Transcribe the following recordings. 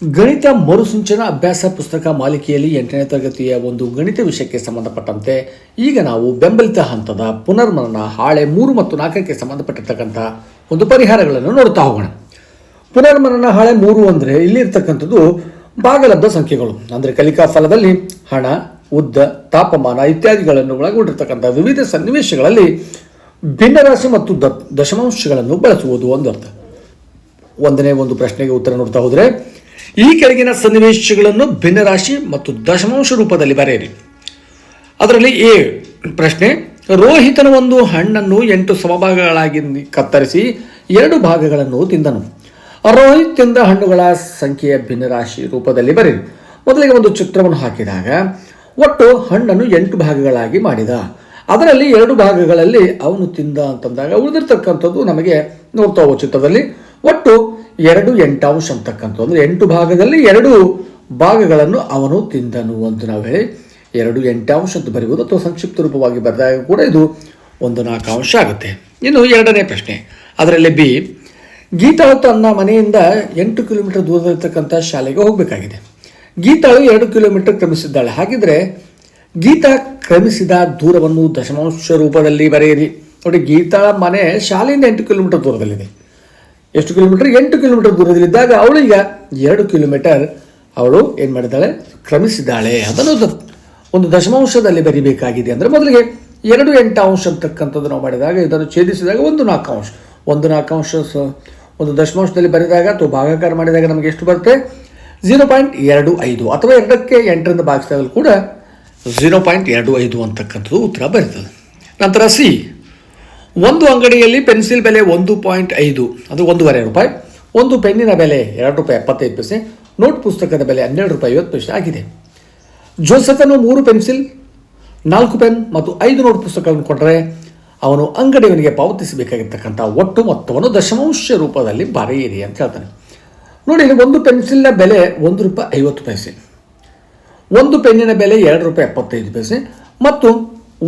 ಗಣಿತ ಮರುಸಿಂಚನ ಅಭ್ಯಾಸ ಪುಸ್ತಕ ಮಾಲಿಕೆಯಲ್ಲಿ 8ನೇ ತರಗತಿಯ ಒಂದು ಗಣಿತ ವಿಷಯಕ್ಕೆ ಸಂಬಂಧಪಟ್ಟಂತೆ ಈಗ ನಾವು ಬೆಂಬಲಿತ ಹಂತದ ಪುನರ್ಮನನ ಹಾಳೆ 3 ಮತ್ತು 4ಕ್ಕೆ ಸಂಬಂಧಪಟ್ಟಿರ್ತಕ್ಕಂಥ ಒಂದು ಪರಿಹಾರಗಳನ್ನು ನೋಡ್ತಾ ಹೋಗೋಣ. ಪುನರ್ಮನನ ಹಾಳೆ 3 ಅಂದರೆ ಇಲ್ಲಿರ್ತಕ್ಕಂಥದ್ದು ಭಾಗಲಬ್ಧ ಸಂಖ್ಯೆಗಳು, ಅಂದರೆ ಕಲಿಕಾ ಫಲದಲ್ಲಿ ಹಣ, ಉದ್ದ, ತಾಪಮಾನ ಇತ್ಯಾದಿಗಳನ್ನು ಒಳಗೊಂಡಿರ್ತಕ್ಕಂಥ ವಿವಿಧ ಸನ್ನಿವೇಶಗಳಲ್ಲಿ ಭಿನ್ನರಾಶಿ ಮತ್ತು ದಶಮಾಂಶಗಳನ್ನು ಬಳಸುವುದು ಒಂದು ಅರ್ಥ. ಒಂದನೇ ಒಂದು ಪ್ರಶ್ನೆಗೆ ಉತ್ತರ ನೋಡ್ತಾ ಹೋದರೆ, ಈ ಕೆಳಗಿನ ಸನ್ನಿವೇಶಗಳನ್ನು ಭಿನ್ನರಾಶಿ ಮತ್ತು ದಶಮಾಂಶ ರೂಪದಲ್ಲಿ ಬರೆಯಿರಿ. ಅದರಲ್ಲಿ ಎ ಪ್ರಶ್ನೆ, ರೋಹಿತನ ಒಂದು ಹಣ್ಣನ್ನು 8 ಸಮಭಾಗಗಳಾಗಿ ಕತ್ತರಿಸಿ 2 ಭಾಗಗಳನ್ನು ತಿಂದನು. ರೋಹಿತ್ ತಿಂದ ಹಣ್ಣುಗಳ ಸಂಖ್ಯೆಯ ಭಿನ್ನರಾಶಿ ರೂಪದಲ್ಲಿ ಬರೆಯಿರಿ. ಮೊದಲಿಗೆ ಒಂದು ಚಿತ್ರವನ್ನು ಹಾಕಿದಾಗ ಒಟ್ಟು ಹಣ್ಣನ್ನು 8 ಭಾಗಗಳಾಗಿ ಮಾಡಿದ. ಅದರಲ್ಲಿ 2 ಭಾಗಗಳಲ್ಲಿ ಅವನು ತಿಂದ ಅಂತಂದಾಗ ಉಳಿದಿರ್ತಕ್ಕಂಥದ್ದು ನಮಗೆ ನೋಡ್ತಾ ಹೋಗೋ ಚಿತ್ರದಲ್ಲಿ ಒಟ್ಟು 2 8 ಅಂತಕ್ಕಂಥದ್ದು, ಅಂದರೆ 8 ಭಾಗದಲ್ಲಿ 2 ಭಾಗಗಳನ್ನು ಅವನು ತಿಂದನು ಅಂತ ನಾವು ಹೇಳಿ 2 8 ಅಂತ ಬರೀಬೋದು, ಅಥವಾ ಸಂಕ್ಷಿಪ್ತ ರೂಪವಾಗಿ ಬರೆದಾಗ ಕೂಡ ಇದು 1 4 ಆಗುತ್ತೆ. ಇನ್ನು ಎರಡನೇ ಪ್ರಶ್ನೆ, ಅದರಲ್ಲಿ ಬಿ, ಗೀತಾಳು ತನ್ನ ಮನೆಯಿಂದ 8 ಕಿಲೋಮೀಟರ್ ದೂರದಲ್ಲಿರ್ತಕ್ಕಂಥ ಶಾಲೆಗೆ ಹೋಗಬೇಕಾಗಿದೆ. ಗೀತಾಳು 2 ಕಿಲೋಮೀಟರ್ ಕ್ರಮಿಸಿದ್ದಾಳೆ. ಹಾಗಿದ್ರೆ ಗೀತಾ ಕ್ರಮಿಸಿದ ದೂರವನ್ನು ದಶಮಾಂಶ ರೂಪದಲ್ಲಿ ಬರೆಯಿರಿ. ನೋಡಿ, ಗೀತಾಳ ಮನೆ ಶಾಲೆಯಿಂದ 8 ಕಿಲೋಮೀಟರ್ ದೂರದಲ್ಲಿದೆ. ಎಷ್ಟು ಕಿಲೋಮೀಟರ್? 8 ಕಿಲೋಮೀಟರ್ ದೂರದಲ್ಲಿದ್ದಾಗ ಅವಳು ಈಗ 2 ಕಿಲೋಮೀಟರ್ ಅವಳು ಏನು ಮಾಡಿದ್ದಾಳೆ? ಕ್ರಮಿಸಿದ್ದಾಳೆ. ಅದನ್ನು ಒಂದು ದಶಮಾಂಶದಲ್ಲಿ ಬರಿಬೇಕಾಗಿದೆ. ಅಂದರೆ ಮೊದಲಿಗೆ 2 8 ಅಂತಕ್ಕಂಥದ್ದು ನಾವು ಮಾಡಿದಾಗ ಇದನ್ನು ಛೇದಿಸಿದಾಗ 1 4 1 4 ಒಂದು ದಶಮಾಂಶದಲ್ಲಿ ಬರೆದಾಗ ಅಥವಾ ಭಾಗಾಕಾರ ಮಾಡಿದಾಗ ನಮಗೆ ಎಷ್ಟು ಬರುತ್ತೆ? 0.25, ಅಥವಾ 2ಕ್ಕೆ 8ರಿಂದ ಭಾಗಿಸಿದಾಗಲೂ ಕೂಡ 0.25 ಅಂತಕ್ಕಂಥದ್ದು ಉತ್ತರ ಬರ್ತದೆ. ನಂತರ ಸಿ, ಒಂದು ಅಂಗಡಿಯಲ್ಲಿ ಪೆನ್ಸಿಲ್ ಬೆಲೆ 1.5 ಅದು 1.5 ರೂಪಾಯಿ, ಒಂದು ಪೆನ್ನಿನ ಬೆಲೆ 2 ರೂಪಾಯಿ 75 ಪೈಸೆ, ನೋಟ್ ಪುಸ್ತಕದ ಬೆಲೆ 12 ರೂಪಾಯಿ 50 ಪೈಸೆ ಆಗಿದೆ. ಜೋಸೆಫನು 3 ಪೆನ್ಸಿಲ್, 4 ಪೆನ್ ಮತ್ತು 5 ನೋಟ್ ಪುಸ್ತಕಗಳನ್ನು ಕೊಟ್ಟರೆ ಅವನು ಅಂಗಡಿಯವನಿಗೆ ಪಾವತಿಸಬೇಕಾಗಿರ್ತಕ್ಕಂಥ ಒಟ್ಟು ಮೊತ್ತವನ್ನು ದಶಮಾಂಶ ರೂಪದಲ್ಲಿ ಬರೆಯಿರಿ ಅಂತ ಹೇಳ್ತಾನೆ. ನೋಡಿ, ಇಲ್ಲಿ ಒಂದು ಪೆನ್ಸಿಲ್ನ ಬೆಲೆ 1 ರೂಪಾಯಿ 50 ಪೈಸೆ, ಒಂದು ಪೆನ್ನಿನ ಬೆಲೆ 2 ರೂಪಾಯಿ 75 ಪೈಸೆ ಮತ್ತು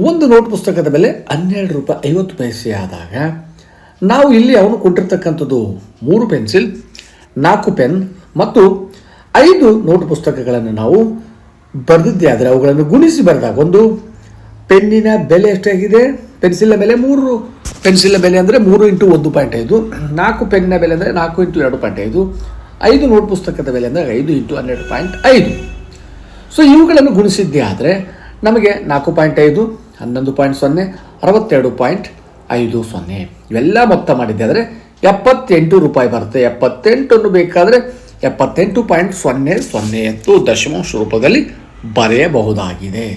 ಒಂದು ನೋಟ್ ಪುಸ್ತಕದ ಬೆಲೆ 12 ರೂಪಾಯಿ 50 ಪೈಸೆ ಆದಾಗ ನಾವು ಇಲ್ಲಿ ಅವನು ಕೊಟ್ಟಿರ್ತಕ್ಕಂಥದ್ದು 3 ಪೆನ್ಸಿಲ್, 4 ಪೆನ್ ಮತ್ತು 5 ನೋಟ್ ಪುಸ್ತಕಗಳನ್ನು ನಾವು ಬರೆದಿದ್ದೇ ಆದರೆ ಅವುಗಳನ್ನು ಗುಣಿಸಿ ಬರೆದಾಗ ಒಂದು ಪೆನ್ನಿನ ಬೆಲೆ ಎಷ್ಟಾಗಿದೆ? ಪೆನ್ಸಿಲ್ನ ಬೆಲೆ 3 ಪೆನ್ಸಿಲ್ನ ಬೆಲೆ ಅಂದರೆ 3 × 1.5, 4 ಪೆನ್ನಿನ ಬೆಲೆ ಅಂದರೆ 4 × 2.5, 5 ನೋಟ್ ಪುಸ್ತಕದ ಬೆಲೆ ಅಂದರೆ 5 × 12.5. ಸೊ ಇವುಗಳನ್ನು ಗುಣಿಸಿದ್ದೇ ಆದರೆ ನಮಗೆ 4.5, 11.0, 62.50 ಇವೆಲ್ಲ ಮೊತ್ತ ಮಾಡಿದ್ದೆ ಆದರೆ 78 ರೂಪಾಯಿ ಬರುತ್ತೆ. 78 ಬೇಕಾದರೆ 78.00 ಎಂದು ದಶಮಾಂಶ ರೂಪದಲ್ಲಿ ಬರೆಯಬಹುದಾಗಿದೆ.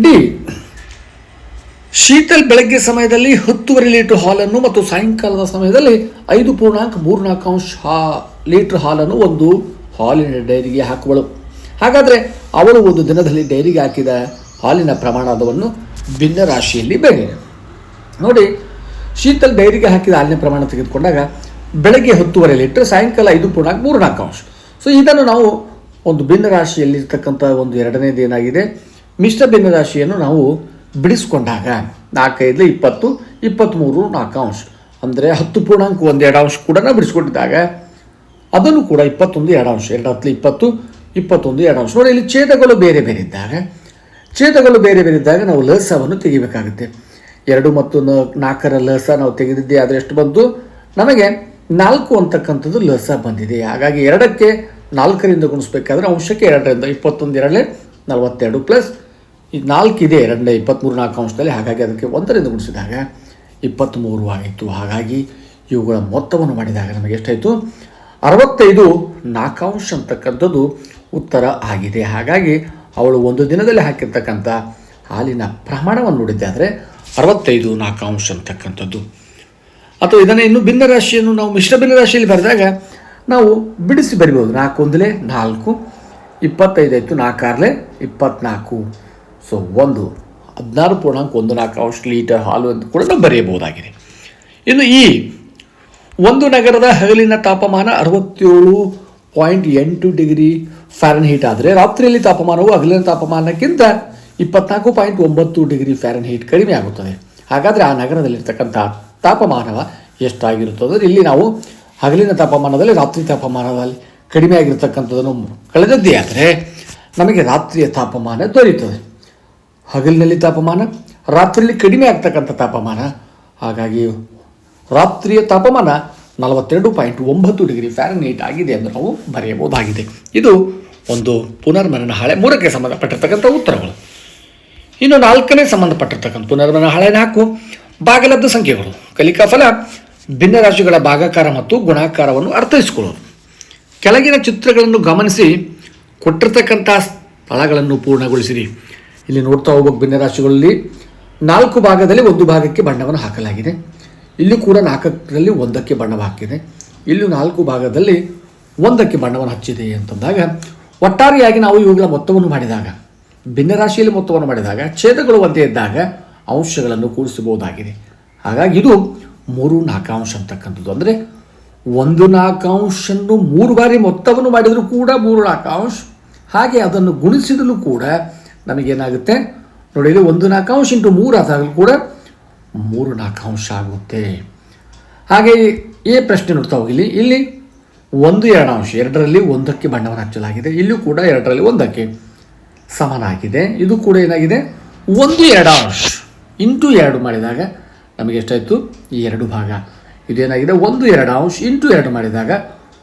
ಡಿ, ಶೀತಲ್ ಬೆಳಗ್ಗೆ ಸಮಯದಲ್ಲಿ 10 ಲೀಟರ್ ಹಾಲನ್ನು ಮತ್ತು ಸಾಯಂಕಾಲದ ಸಮಯದಲ್ಲಿ 5.34 ಲೀಟರ್ ಹಾಲನ್ನು ಒಂದು ಹಾಲಿನ ಡೈರಿಗೆ ಹಾಕುವಳು. ಹಾಗಾದರೆ ಅವಳು ಒಂದು ದಿನದಲ್ಲಿ ಡೈರಿಗೆ ಹಾಕಿದ ಹಾಲಿನ ಪ್ರಮಾಣವನ್ನು ಭಿನ್ನ ರಾಶಿಯಲ್ಲಿ ಬರೆಯಿರಿ. ನೋಡಿ, ಶೀತಲ್ ಡೈರಿಗೆ ಹಾಕಿದ ಹಾಲಿನ ಪ್ರಮಾಣ ತೆಗೆದುಕೊಂಡಾಗ ಬೆಳಗ್ಗೆ 10 ಲೀಟರ್, ಸಾಯಂಕಾಲ 5.34. ಸೊ ಇದನ್ನು ನಾವು ಒಂದು ಭಿನ್ನ ರಾಶಿಯಲ್ಲಿರ್ತಕ್ಕಂಥ ಒಂದು ಎರಡನೇದು ಏನಾಗಿದೆ, ಮಿಶ್ರ ಭಿನ್ನ ರಾಶಿಯನ್ನು ನಾವು ಬಿಡಿಸ್ಕೊಂಡಾಗ 4 5 20, 23 4 ಅಂದರೆ 10.12 ಕೂಡ ನಾವು ಬಿಡಿಸ್ಕೊಂಡಿದ್ದಾಗ ಅದನ್ನು ಕೂಡ 21 2 2 10 20, 21 2. ನೋಡಿ, ಇಲ್ಲಿ ಛೇದಗಳು ಬೇರೆ ಬೇರೆ ಇದ್ದಾಗ ನಾವು ಲಸವನ್ನು ತೆಗಿಬೇಕಾಗುತ್ತೆ. 2 ಮತ್ತು 4ರ ಲಸ ನಾವು ತೆಗೆದಿದ್ದೆ ಆದರೆ ಎಷ್ಟು ಬಂತು? ನಮಗೆ 4 ಅಂತಕ್ಕಂಥದ್ದು ಲಸ ಬಂದಿದೆ. ಹಾಗಾಗಿ 2ಕ್ಕೆ 4ರಿಂದ ಗುಣಿಸ್ಬೇಕಾದ್ರೆ ಅಂಶಕ್ಕೆ 2ರಿಂದ 21 2 42 ಪ್ಲಸ್ 4 ಇದೆ 2 23 4 ಹಾಗಾಗಿ ಅದಕ್ಕೆ 1ರಿಂದ ಗುಣಿಸಿದಾಗ 23 ಆಗಿತ್ತು. ಹಾಗಾಗಿ ಇವುಗಳ ಮೊತ್ತವನ್ನು ಮಾಡಿದಾಗ ನಮಗೆ ಎಷ್ಟಾಯಿತು? 65 4 ಅಂತಕ್ಕಂಥದ್ದು ಉತ್ತರ ಆಗಿದೆ. ಹಾಗಾಗಿ ಅವಳು ಒಂದು ದಿನದಲ್ಲಿ ಹಾಕಿರ್ತಕ್ಕಂಥ ಹಾಲಿನ ಪ್ರಮಾಣವನ್ನು ನೋಡಿದ್ದೆ ಆದರೆ 65 4 ಅಂತಕ್ಕಂಥದ್ದು. ಅಥವಾ ಇದನ್ನು ಇನ್ನು ಭಿನ್ನ ರಾಶಿಯನ್ನು ನಾವು ಮಿಶ್ರ ಭಿನ್ನ ರಾಶಿಯಲ್ಲಿ ಬರೆದಾಗ ನಾವು ಬಿಡಿಸಿ ಬರಿಬೋದು. 4 1 4, 25 ಆಯಿತು, 4 6 24. ಸೊ 16.14 ಲೀಟರ್ ಹಾಲು ಅಂತ ಕೂಡ ನಾವು ಬರೆಯಬಹುದಾಗಿದೆ. ಇನ್ನು ಈ ಒಂದು ನಗರದ ಹಗಲಿನ ತಾಪಮಾನ 67.8 ಡಿಗ್ರಿ ಫ್ಯಾರನ್ಹೀಟ್ ಆದರೆ ರಾತ್ರಿಯಲ್ಲಿ ತಾಪಮಾನವು ಹಗಲಿನ ತಾಪಮಾನಕ್ಕಿಂತ 24.9 ಡಿಗ್ರಿ ಫ್ಯಾರನ್ಹೀಟ್ ಕಡಿಮೆ ಆಗುತ್ತದೆ. ಹಾಗಾದರೆ ಆ ನಗರದಲ್ಲಿರ್ತಕ್ಕಂಥ ತಾಪಮಾನವ ಎಷ್ಟಾಗಿರುತ್ತದೆ? ಇಲ್ಲಿ ನಾವು ಹಗಲಿನ ತಾಪಮಾನದಲ್ಲಿ ರಾತ್ರಿ ತಾಪಮಾನದಲ್ಲಿ ಕಡಿಮೆ ಆಗಿರ್ತಕ್ಕಂಥದ್ದನ್ನು ಕಳೆದದ್ದೇ ಆದರೆ ನಮಗೆ ರಾತ್ರಿಯ ತಾಪಮಾನ ದೊರೆಯುತ್ತದೆ. ಹಗಲಿನಲ್ಲಿ ತಾಪಮಾನ, ರಾತ್ರಿಯಲ್ಲಿ ಕಡಿಮೆ ಆಗ್ತಕ್ಕಂಥ ತಾಪಮಾನ. ಹಾಗಾಗಿ ರಾತ್ರಿಯ ತಾಪಮಾನ 42.9 ಡಿಗ್ರಿ ಫ್ಯಾರನ್ಹೀಟ್ ಆಗಿದೆ ಎಂದು ನಾವು ಬರೆಯಬಹುದಾಗಿದೆ. ಇದು ಒಂದು ಪುನರ್ಮನನ ಹಾಳೆ 3ಕ್ಕೆ ಸಂಬಂಧಪಟ್ಟಿರ್ತಕ್ಕಂಥ ಉತ್ತರಗಳು. ಇನ್ನು 4ನೇ ಸಂಬಂಧಪಟ್ಟಿರ್ತಕ್ಕಂಥ ಪುನರ್ಮನನ ಹಾಳೆ 4 ಭಾಗಲಬ್ಧ ಸಂಖ್ಯೆಗಳು. ಕಲಿಕಾ ಫಲ ಭಿನ್ನ ರಾಶಿಗಳ ಭಾಗಾಕಾರ ಮತ್ತು ಗುಣಾಕಾರವನ್ನು ಅರ್ಥೈಸಿಕೊಳ್ಳೋದು. ಕೆಳಗಿನ ಚಿತ್ರಗಳನ್ನು ಗಮನಿಸಿ ಕೊಟ್ಟಿರ್ತಕ್ಕಂಥ ಸ್ಥಳಗಳನ್ನು ಪೂರ್ಣಗೊಳಿಸಿರಿ. ಇಲ್ಲಿ ನೋಡ್ತಾ ಹೋಗ್ಬೇಕು, ಭಿನ್ನ ರಾಶಿಗಳಲ್ಲಿ 4 ಭಾಗದಲ್ಲಿ 1 ಭಾಗಕ್ಕೆ ಬಣ್ಣವನ್ನು ಹಾಕಲಾಗಿದೆ. ಇಲ್ಲಿ ಕೂಡ 4ರಲ್ಲಿ 1ಕ್ಕೆ ಬಣ್ಣವನ್ನು ಹಾಕಿದೆ. ಇಲ್ಲಿ 4 ಭಾಗದಲ್ಲಿ 1ಕ್ಕೆ ಬಣ್ಣವನ್ನು ಹಚ್ಚಿದೆ ಅಂತಂದಾಗ ಒಟ್ಟಾರೆಯಾಗಿ ನಾವು ಇವುಗಳ ಮೊತ್ತವನ್ನು ಮಾಡಿದಾಗ, ಭಿನ್ನ ರಾಶಿಯಲ್ಲಿ ಮೊತ್ತವನ್ನು ಮಾಡಿದಾಗ ಛೇದಗಳು ಒಂದೇ ಇದ್ದಾಗ ಅಂಶಗಳನ್ನು ಕೂಡಿಸಬಹುದಾಗಿದೆ. ಹಾಗಾಗಿ ಇದು 3 4 ಅಂತಕ್ಕಂಥದ್ದು. ಅಂದರೆ 1 4 3 ಬಾರಿ ಮೊತ್ತವನ್ನು ಮಾಡಿದರೂ ಕೂಡ 3 4 ಹಾಗೆ ಅದನ್ನು ಗುಣಿಸಿದಲೂ ಕೂಡ ನಮಗೇನಾಗುತ್ತೆ ನೋಡಿ, ಇಲ್ಲಿ 1 4 ಇಂಟು 3 ಆದಾಗಲೂ ಕೂಡ 3 4 ಆಗುತ್ತೆ. ಹಾಗೆ ಈ ಪ್ರಶ್ನೆ ನೋಡ್ತಾ ಹೋಗಿಲಿ, ಇಲ್ಲಿ 1 2 2ರಲ್ಲಿ 1ಕ್ಕೆ ಬಣ್ಣವನ್ನು ಹಚ್ಚಲಾಗಿದೆ. ಇಲ್ಲೂ ಕೂಡ 2ರಲ್ಲಿ 1ಕ್ಕೆ ಸಮನಾಗಿದೆ. ಇದು ಕೂಡ ಏನಾಗಿದೆ 1 2 ಇಂಟು 2 ಮಾಡಿದಾಗ ನಮಗೆ ಎಷ್ಟಾಯಿತು, ಈ 2 ಭಾಗ. ಇದೇನಾಗಿದೆ 1 2 ಇಂಟು 2 ಮಾಡಿದಾಗ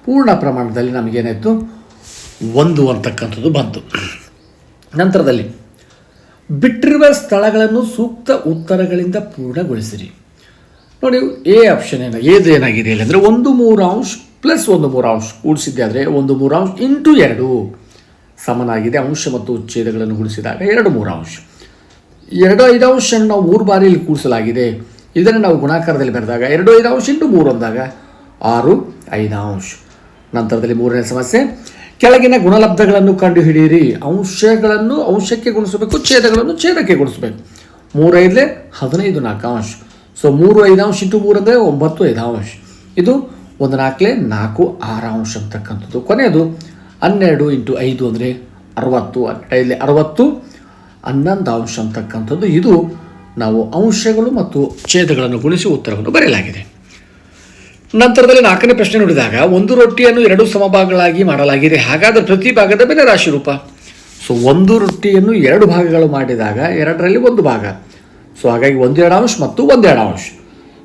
ಪೂರ್ಣ ಪ್ರಮಾಣದಲ್ಲಿ ನಮಗೇನಾಯಿತು 1 ಅಂತಕ್ಕಂಥದ್ದು ಬಂತು. ನಂತರದಲ್ಲಿ ಬಿಟ್ಟಿರುವ ಸ್ಥಳಗಳನ್ನು ಸೂಕ್ತ ಉತ್ತರಗಳಿಂದ ಪೂರ್ಣಗೊಳಿಸಿರಿ. ನೋಡಿ, ಎ ಆಪ್ಷನ್ ಏನಾಗಿದೆ ಇಲ್ಲ ಅಂದರೆ 1 3 ಪ್ಲಸ್ 1 3 ಕೂಡಿಸಿದ್ದೆ ಆದರೆ 1 3 ಇಂಟು 2 ಸಮನಾಗಿದೆ. ಅಂಶ ಮತ್ತು ಉಚ್ಛೇದಗಳನ್ನು ಗುಣಿಸಿದಾಗ 2 3 2 5 ನಾವು 3 ಬಾರಿ ಇಲ್ಲಿ ಕೂಡಿಸಲಾಗಿದೆ. ಇದನ್ನು ನಾವು ಗುಣಾಕಾರದಲ್ಲಿ ಬರೆದಾಗ 2 5 ಇಂಟು 3 ಅಂದಾಗ 6 5. ನಂತರದಲ್ಲಿ 3ನೇ ಸಮಸ್ಯೆ, ಕೆಳಗಿನ ಗುಣಲಬ್ಧಗಳನ್ನು ಕಂಡುಹಿಡಿಯಿರಿ. ಅಂಶಗಳನ್ನು ಅಂಶಕ್ಕೆ ಗುಣಿಸಬೇಕು, ಛೇದಗಳನ್ನು ಛೇದಕ್ಕೆ ಗುಣಿಸಬೇಕು. 3 5 15 4 ಸೊ 3 5 ಇಂಟು 3 ಅಂದರೆ 9 5. ಇದು 1 4 4 6 ಅಂತಕ್ಕಂಥದ್ದು. ಕೊನೆಯದು 12 ಇಂಟು 5 ಅಂದರೆ 60 60 11 ಅಂತಕ್ಕಂಥದ್ದು. ಇದು ನಾವು ಅಂಶಗಳು ಮತ್ತು ಛೇದಗಳನ್ನು ಗುಣಿಸಿ ಉತ್ತರವನ್ನು ಬರೆಯಲಾಗಿದೆ. ನಂತರದಲ್ಲಿ 4ನೇ ಪ್ರಶ್ನೆ ನೋಡಿದಾಗ, 1 ರೊಟ್ಟಿಯನ್ನು 2 ಸಮಭಾಗಗಳಾಗಿ ಮಾಡಲಾಗಿದೆ. ಹಾಗಾದರೆ ಪ್ರತಿ ಭಾಗದ ಬೆಲೆ ರಾಶಿ ರೂಪ. ಸೊ 1 ರೊಟ್ಟಿಯನ್ನು 2 ಭಾಗಗಳು ಮಾಡಿದಾಗ 2ರಲ್ಲಿ 1 ಭಾಗ. ಸೊ ಹಾಗಾಗಿ 1 2 ಮತ್ತು 1 2.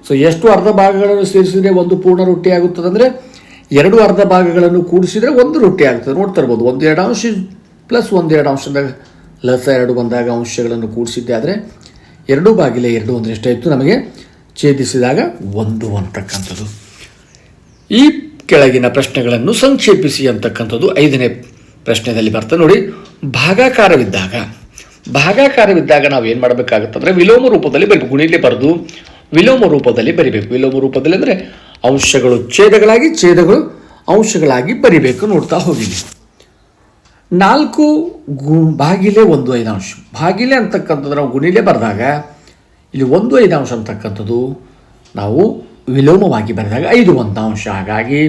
ಸೊ ಎಷ್ಟು ಅರ್ಧ ಭಾಗಗಳನ್ನು ಸೇರಿಸಿದರೆ 1 ಪೂರ್ಣ ರೊಟ್ಟಿ ಆಗುತ್ತದೆ ಅಂದರೆ 2 ಅರ್ಧ ಭಾಗಗಳನ್ನು ಕೂಡಿಸಿದರೆ 1 ರೊಟ್ಟಿ ಆಗ್ತದೆ. ನೋಡ್ತಾ ಇರ್ಬೋದು, 1 2 ಪ್ಲಸ್ 1 2 ಅಂದಾಗ ಲಸ 2 ಬಂದಾಗ ಅಂಶಗಳನ್ನು ಕೂಡಿಸಿದ್ದೆ ಆದರೆ 2/2 ಅಂದರೆ ಎಷ್ಟಾಯಿತು ನಮಗೆ ಛೇದಿಸಿದಾಗ 1 ಅಂತಕ್ಕಂಥದ್ದು. ಈ ಕೆಳಗಿನ ಪ್ರಶ್ನೆಗಳನ್ನು ಸಂಕ್ಷೇಪಿಸಿ ಅಂತಕ್ಕಂಥದ್ದು 5ನೇ ಪ್ರಶ್ನೆಯಲ್ಲಿ ಬರ್ತದೆ. ನೋಡಿ, ಭಾಗಾಕಾರವಿದ್ದಾಗ ನಾವು ಏನು ಮಾಡಬೇಕಾಗುತ್ತೆ ಅಂದರೆ ವಿಲೋಮ ರೂಪದಲ್ಲಿ ಬರೀಬೇಕು. ಗುಣಿಲೆ ಬರೆದು ವಿಲೋಮ ರೂಪದಲ್ಲಿ ಬರಿಬೇಕು. ವಿಲೋಮ ರೂಪದಲ್ಲಿ ಅಂದರೆ ಅಂಶಗಳು ಛೇದಗಳಾಗಿ, ಛೇದಗಳು ಅಂಶಗಳಾಗಿ ಬರಿಬೇಕು. ನೋಡ್ತಾ ಹೋಗಿಲಿ, 4 ಭಾಗಿಲೆ 1 5 ಭಾಗಿಲೆ ಅಂತಕ್ಕಂಥದ್ದು ನಾವು ಗುಣಿಲೆ ಬರೆದಾಗ ಇಲ್ಲಿ 1 5 ಅಂತಕ್ಕಂಥದ್ದು ನಾವು ವಿಲೋಮವಾಗಿ ಬರೆದಾಗ 5 1 ಹಾಗಾಗಿ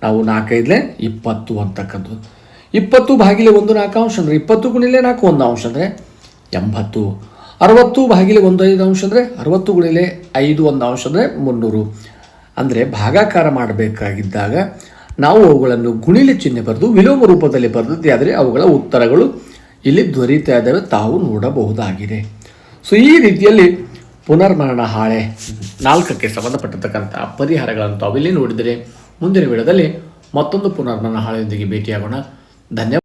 ನಾವು 4 5 20 ಅಂತಕ್ಕಂಥದ್ದು. 20 ಭಾಗಿಲೆ 1 4 ಅಂದರೆ 20 ಗುಣಿಲೆ 4 1 ಅಂದರೆ 80. 60 ಭಾಗಿಲೆ 1 5 ಅಂದರೆ 60 ಗುಣಿಲೆ 5 1 ಅಂದರೆ 300. ಅಂದರೆ ಭಾಗಾಕಾರ ಮಾಡಬೇಕಾಗಿದ್ದಾಗ ನಾವು ಅವುಗಳನ್ನು ಗುಣಿಲೆ ಚಿಹ್ನೆ ಬರೆದು ವಿಲೋಮ ರೂಪದಲ್ಲಿ ಬರೆದಿದ್ದೆ ಆದರೆ ಅವುಗಳ ಉತ್ತರಗಳು ಇಲ್ಲಿ ದೊರೀತಾ ಇದ್ದಾವೆ, ತಾವು ನೋಡಬಹುದಾಗಿದೆ. ಸೊ ಈ ರೀತಿಯಲ್ಲಿ ಪುನರ್ಮರಣ ಹಾಳೆ 4ಕ್ಕೆ ಸಂಬಂಧಪಟ್ಟಿರ್ತಕ್ಕಂಥ ಪರಿಹಾರಗಳನ್ನು ತಾವು ಇಲ್ಲಿ ನೋಡಿದರೆ ಮುಂದಿನ ವಿಡಿಯೋದಲ್ಲಿ ಮತ್ತೊಂದು ಪುನರ್ಮರಣ ಹಾಳೆಯೊಂದಿಗೆ ಭೇಟಿಯಾಗೋಣ. ಧನ್ಯವಾದ.